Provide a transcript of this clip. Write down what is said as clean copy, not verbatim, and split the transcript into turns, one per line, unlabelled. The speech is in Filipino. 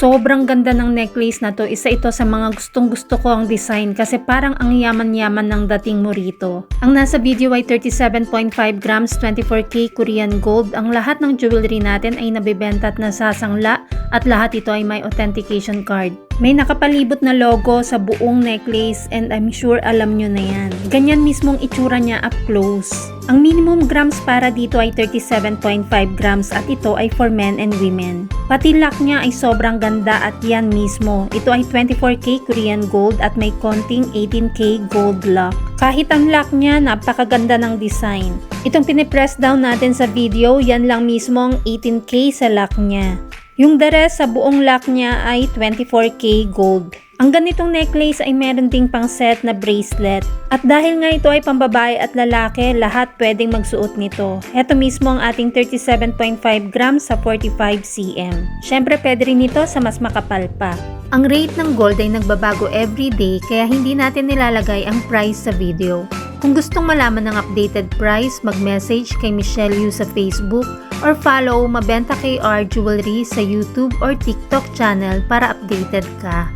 Sobrang ganda ng necklace na to. Isa ito sa mga gustong-gusto ko ang design kasi parang ang yaman-yaman ng dating mo rito. Ang nasa video ay 37.5 grams, 24K Korean gold. Ang lahat ng jewelry natin ay nabibenta at nasasangla at lahat ito ay may authentication card. May nakapalibot na logo sa buong necklace and I'm sure alam nyo na yan. Ganyan mismong itsura niya up close. Ang minimum grams para dito ay 37.5 grams at ito ay for men and women. Pati lock niya ay sobrang ganda at yan mismo. Ito ay 24K Korean gold at may konting 18K gold lock. Kahit ang lock niya, napakaganda ng design. Itong pinipress down natin sa video, yan lang mismo ang 18K sa lock niya. Yung the rest sa buong lock niya ay 24K gold. Ang ganitong necklace ay meron ding pang set na bracelet. At dahil nga ito ay pambabae at lalaki, lahat pwedeng magsuot nito. Ito mismo ang ating 37.5 grams sa 45 cm. Syempre pwede rin ito sa mas makapal pa. Ang rate ng gold ay nagbabago everyday kaya hindi natin nilalagay ang price sa video. Kung gustong malaman ng updated price, mag-message kay Michelle Yu sa Facebook or follow Mabenta KR Jewelry sa YouTube or TikTok channel para updated ka.